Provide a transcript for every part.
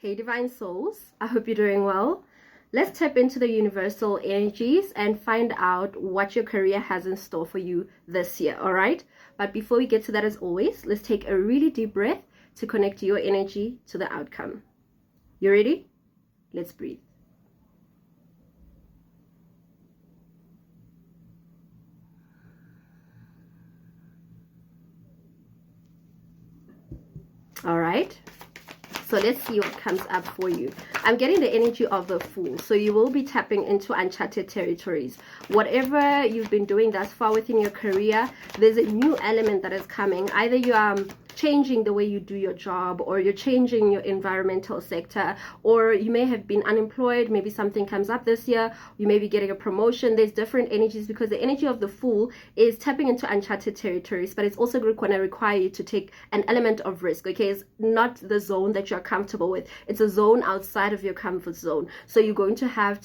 Hey Divine Souls, I hope you're doing well. Let's tap into the universal energies and find out what your career has in store for you this year, all right? But before we get to that, as always, let's take a really deep breath to connect your energy to the outcome. You ready? Let's breathe. All right. So let's see what comes up for you. I'm getting the energy of the Fool. So you will be tapping into uncharted territories. Whatever you've been doing thus far within your career, there's a new element that is coming. Either you are changing the way you do your job, or you're changing your environmental sector, or you may have been unemployed. Maybe something comes up this year. You may be getting a promotion. There's different energies because the energy of the Fool is tapping into uncharted territories, but it's also going to require you to take an element of risk. Okay, it's not the zone that you're comfortable with. It's a zone outside of your comfort zone. So you're going to have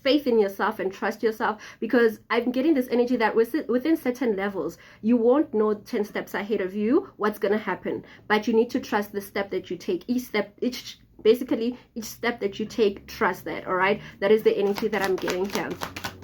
faith in yourself and trust yourself, because I'm getting this energy that within certain levels, you won't know 10 steps ahead of you what's going to happen, but you need to trust the step that you take. Each step that you take, trust that. All right, that is the energy that I'm getting here.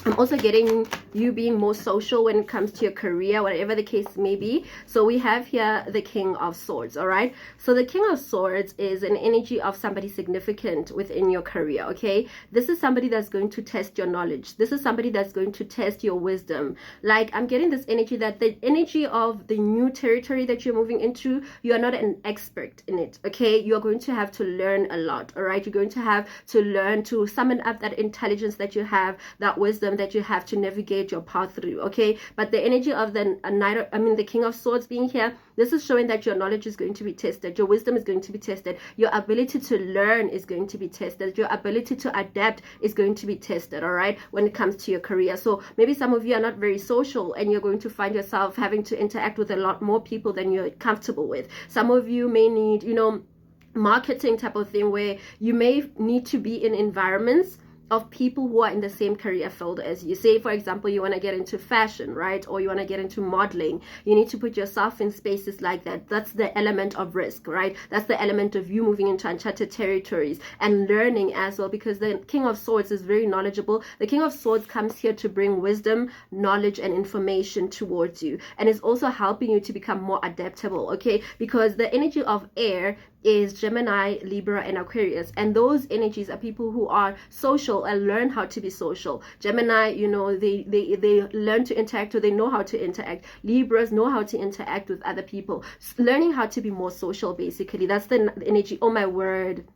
I'm also getting you being more social when it comes to your career, whatever the case may be. So we have here the King of Swords, all right? So the King of Swords is an energy of somebody significant within your career, okay? This is somebody that's going to test your knowledge. This is somebody that's going to test your wisdom. Like, I'm getting this energy that the energy of the new territory that you're moving into, you are not an expert in it, okay? You're going to have to learn a lot, all right? You're going to have to learn to summon up that intelligence that you have, that wisdom that you have to navigate your path through, okay? But the energy of the King of Swords being here, this is showing that your knowledge is going to be tested, your wisdom is going to be tested, your ability to learn is going to be tested, your ability to adapt is going to be tested, all right, when it comes to your career. So maybe some of you are not very social, and you're going to find yourself having to interact with a lot more people than you're comfortable with. Some of you may need, marketing type of thing, where you may need to be in environments of people who are in the same career field as you. Say, for example, you want to get into fashion, right? Or you want to get into modeling. You need to put yourself in spaces like that. That's the element of risk, right? That's the element of you moving into uncharted territories and learning as well, because the King of Swords is very knowledgeable. The King of Swords comes here to bring wisdom, knowledge, and information towards you. And is also helping you to become more adaptable, okay? Because the energy of air is Gemini, Libra, and Aquarius, and those energies are people who are social and learn how to be social. Gemini, they learn to interact, or they know how to interact. Libras know how to interact with other people, learning how to be more social, basically. That's the energy. Oh my word.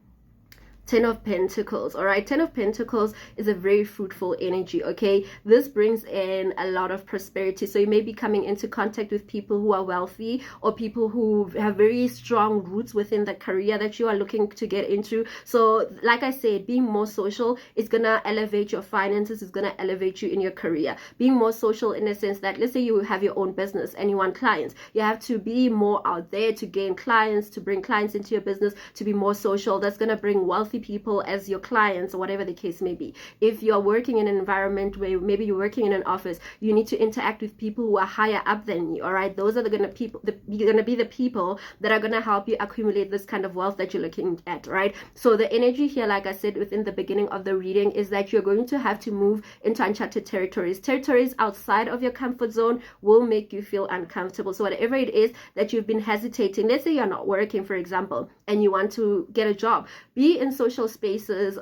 10 of Pentacles, all right? 10 of Pentacles is a very fruitful energy, okay? This brings in a lot of prosperity. So you may be coming into contact with people who are wealthy, or people who have very strong roots within the career that you are looking to get into. So like I said, being more social is gonna elevate your finances, is gonna elevate you in your career. Being more social in the sense that, let's say you have your own business and you want clients, you have to be more out there to gain clients, to bring clients into your business, to be more social. That's gonna bring wealthy people as your clients, or whatever the case may be. If you're working in an environment where maybe you're working in an office, you need to interact with people who are higher up than you, all right? Those are gonna be the people that are gonna help you accumulate this kind of wealth that you're looking at, right? So the energy here, like I said within the beginning of the reading, is that you're going to have to move into uncharted territories. Territories outside of your comfort zone will make you feel uncomfortable. So whatever it is that you've been hesitating, let's say you're not working, for example, and you want to get a job, be in social spaces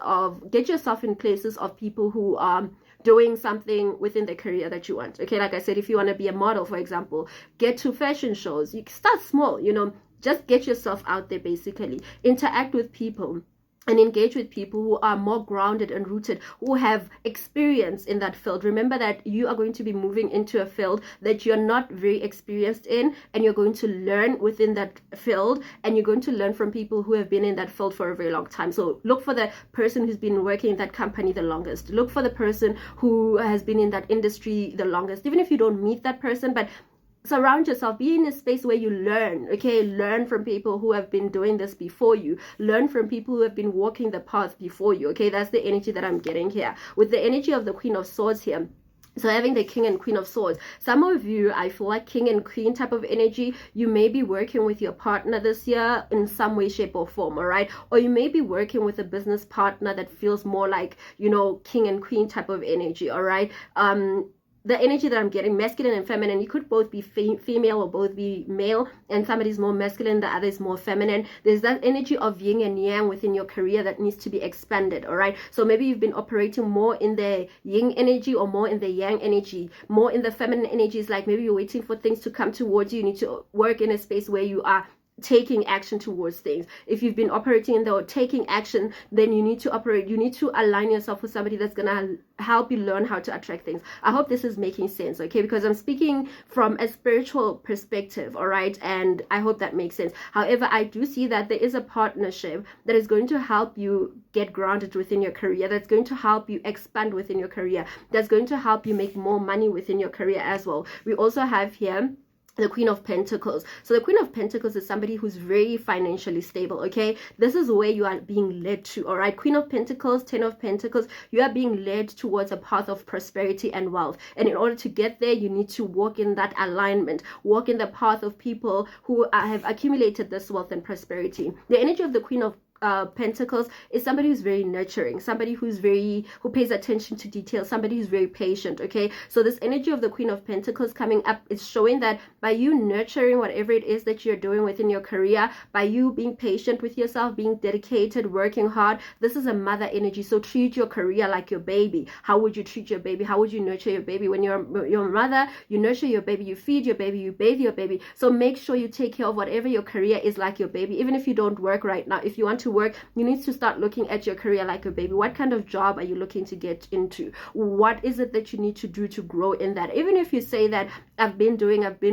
get yourself in places of people who are doing something within the career that you want. Okay, like I said, if you want to be a model, for example, get to fashion shows. You start small, just get yourself out there, basically. Interact with people and engage with people who are more grounded and rooted, who have experience in that field. Remember that you are going to be moving into a field that you're not very experienced in, and you're going to learn within that field, and you're going to learn from people who have been in that field for a very long time. So look for the person who's been working in that company the longest. Look for the person who has been in that industry the longest, even if you don't meet that person, but surround yourself, be in a space where you learn, okay? Learn from people who have been doing this before you. Learn from people who have been walking the path before you, okay? That's the energy that I'm getting here. With the energy of the Queen of Swords here, So having the King and Queen of Swords, some of you, I feel like King and Queen type of energy, you may be working with your partner this year in some way, shape or form, all right? Or you may be working with a business partner that feels more like, you know, King and Queen type of energy, all right? The energy that I'm getting, masculine and feminine, you could both be female or both be male, and somebody's more masculine, the other is more feminine. There's that energy of yin and yang within your career that needs to be expanded, all right? So maybe you've been operating more in the yin energy or more in the yang energy, more in the feminine energies, like maybe you're waiting for things to come towards you. You need to work in a space where you are taking action towards things. If you've been operating in the taking action, then you need to align yourself with somebody that's gonna help you learn how to attract things. I hope this is making sense, okay? Because I'm speaking from a spiritual perspective, all right? And I hope that makes sense. However, I do see that there is a partnership that is going to help you get grounded within your career, that's going to help you expand within your career, that's going to help you make more money within your career as well. We also have here the Queen of Pentacles. So the Queen of Pentacles is somebody who's very financially stable, okay? This is where you are being led to, all right? Queen of Pentacles, Ten of Pentacles, you are being led towards a path of prosperity and wealth. And in order to get there, you need to walk in that alignment, walk in the path of people who have accumulated this wealth and prosperity. The energy of the Queen of Pentacles is somebody who's very nurturing, somebody who pays attention to detail, somebody who's very patient, okay? So this energy of the Queen of Pentacles coming up is showing that by you nurturing whatever it is that you're doing within your career, by you being patient with yourself, being dedicated, working hard, this is a mother energy. So treat your career like your baby. How would you treat your baby? How would you nurture your baby? When you're your mother, you nurture your baby, you feed your baby, you bathe your baby. So make sure you take care of whatever your career is like your baby. Even if you don't work right now, if you want to work, you need to start looking at your career like a baby. What kind of job are you looking to get into? What is it that you need to do to grow in that? Even if you say that I've been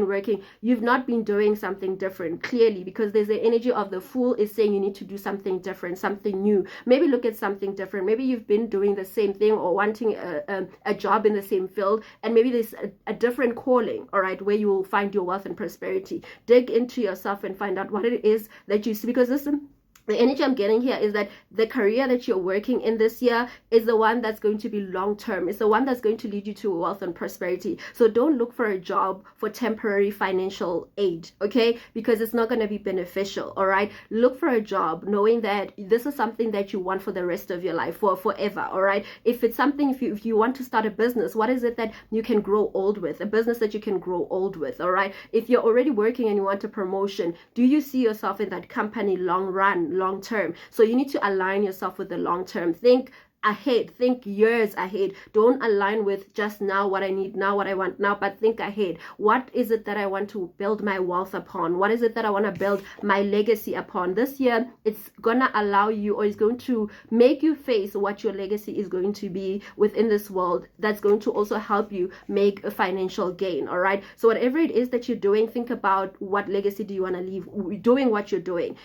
working, you've not been doing something different, clearly, because there's the energy of the Fool is saying you need to do something different, something new. Maybe look at something different. Maybe you've been doing the same thing or wanting a job in the same field, and maybe there's a different calling, all right, where you will find your wealth and prosperity. Dig into yourself and find out what it is that you see, because listen, the energy I'm getting here is that the career that you're working in this year is the one that's going to be long term. It's the one that's going to lead you to wealth and prosperity. So don't look for a job for temporary financial aid, okay? Because it's not going to be beneficial, all right? Look for a job knowing that this is something that you want for the rest of your life, for forever, all right? If it's something, if you want to start a business, what is it that you can grow old with? A business that you can grow old with, all right? If you're already working and you want a promotion, do you see yourself in that company long run, long term? So you need to align yourself with the long term. Think ahead, think years ahead. Don't align with just now, what I need now, what I want now, but think ahead. What is it that I want to build my wealth upon? What is it that I want to build my legacy upon? This year, it's gonna allow you, or it's going to make you face what your legacy is going to be within this world. That's going to also help you make a financial gain, all right? So whatever it is that you're doing, think about what legacy do you want to leave doing what you're doing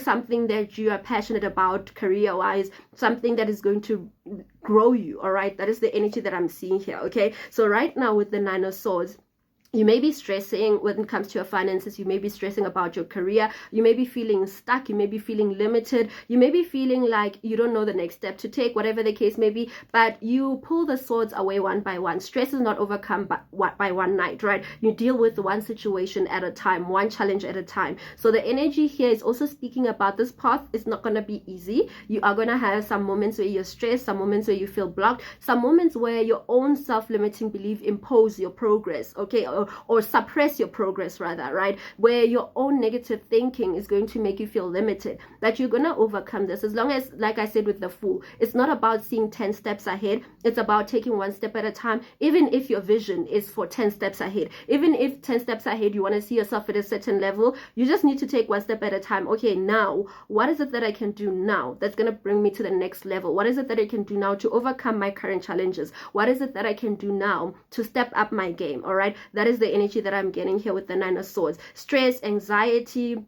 something that you are passionate about career-wise, something that is going to grow you, all right? That is the energy that I'm seeing here, okay? So right now with the Nine of Swords, you may be stressing when it comes to your finances. You may be stressing about your career. You may be feeling stuck. You may be feeling limited. You may be feeling like you don't know the next step to take, whatever the case may be. But you pull the swords away one by one. Stress is not overcome by one night, right? You deal with one situation at a time, one challenge at a time. So the energy here is also speaking about this path is not going to be easy. You are going to have some moments where you're stressed, some moments where you feel blocked, some moments where your own self-limiting belief impose your progress, okay? Or suppress your progress rather, right? Where your own negative thinking is going to make you feel limited. That you're going to overcome this, as long as, like I said with the Fool, it's not about seeing 10 steps ahead. It's about taking one step at a time. Even if your vision is for 10 steps ahead, even if 10 steps ahead you want to see yourself at a certain level, you just need to take one step at a time. Okay, now what is it that I can do now that's going to bring me to the next level? What is it that I can do now to overcome my current challenges? What is it that I can do now to step up my game? All right, that is the energy that I'm getting here with the Nine of Swords. Stress, anxiety,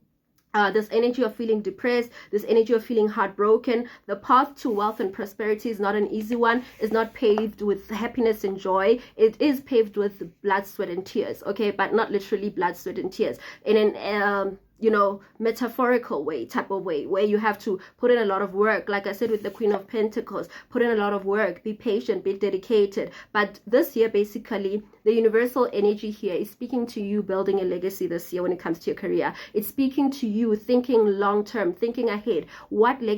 this energy of feeling depressed, this energy of feeling heartbroken. The path to wealth and prosperity is not an easy one. It's not paved with happiness and joy. It is paved with blood, sweat, and tears, okay? But not literally blood, sweat, and tears. And then you know, metaphorical way, type of way, where you have to put in a lot of work. Like I said with the Queen of Pentacles, put in a lot of work, be patient, be dedicated. But this year, basically, the universal energy here is speaking to you building a legacy this year when it comes to your career. It's speaking to you thinking long term, thinking ahead. What legacy